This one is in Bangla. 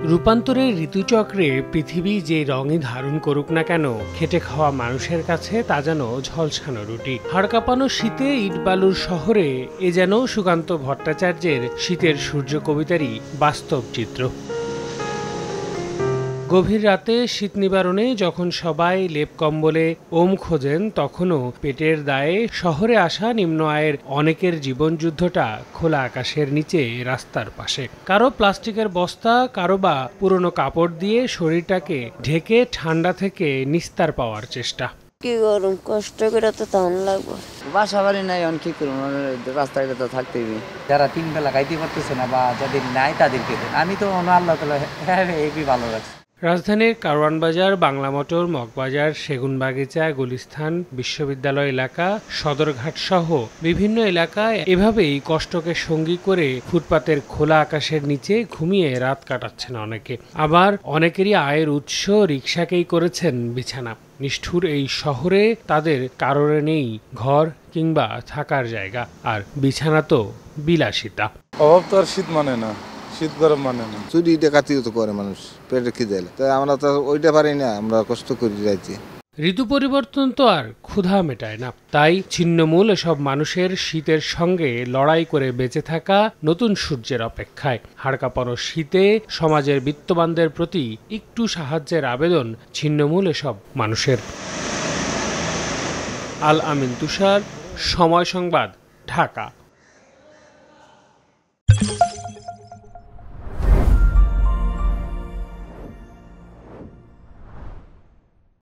রূপান্তরের ঋতুচক্রে পৃথিবী যে রঙই ধারণ করুক না কেন, খেটে খাওয়া মানুষের কাছে তা যেন ঝলসানো রুটি। হাড় কাঁপানো শীতে ইটবালুর শহরে এ যেন সুকান্ত ভট্টাচার্যের শীতের সূর্য কবিতারই বাস্তব চিত্র। গভীর রাতে শীত নিবারণে যখন সবাই লেপ কম্বলে ওম খোঁজেন, তখনও পেটের দায়ে শহরে আসা নিম্ন আয়ের অনেকের জীবনযুদ্ধটা খোলা আকাশের নিচে রাস্তার পাশে। কারো প্লাস্টিকের বস্তা, কারো বা পুরনো কাপড় দিয়ে শরীরটাকে ঢেকে ঠান্ডা থেকে নিস্তার পাওয়ার চেষ্টা। কি গরম, কষ্ট করে তো তখন লাগবে। বাসা বাড়ি নাই, অন কি করবো, রাস্তাঘাটে তো থাকতেই। যারা 3 বেলা খাইতে পারতেছে না বা যাদের নাই তাদেরকে আমি তো আল্লাহ তাআলা এই ভালো রাখছি। রাজধানীর কারওয়ান বাজার, বাংলা মোটর, মগবাজার, সেগুনবাগিচা, গুলিস্তান, বিশ্ববিদ্যালয় এলাকা, সদরঘাট সহ বিভিন্ন এলাকায় এভাবেই কষ্টকে সঙ্গী করে ফুটপাতের খোলা আকাশের নিচে ঘুমিয়ে রাত কাটাচ্ছেন অনেকে। আবার অনেকেরই আয়ের উৎস রিকশাকেই করেছেন বিছানা। নিষ্ঠুর এই শহরে তাদের কারোর নেই ঘর কিংবা থাকার জায়গা, আর বিছানা তো বিলাসিতা। অভাব তো আর শীত মানে না, শীত গরম মানে না। চুরি ডাকাতিও তো করে মানুষ পেটে খিদে, তাই আমরা তো ওইটা পারি না, আমরা কষ্ট করি যাইতে। ঋতু পরিবর্তন তো আর ক্ষুধা মেটায় না, তাই ছিন্নমূল এসব মানুষের শীতের সঙ্গে লড়াই করে বেঁচে থাকা নতুন সূর্যের অপেক্ষায়। হাড় কাঁপানো শীতে সমাজের বিত্তবানদের প্রতি একটু সাহায্যের আবেদন ছিন্নমূল এসব মানুষের। আল আমিন তুষার, সময় সংবাদ, ঢাকা।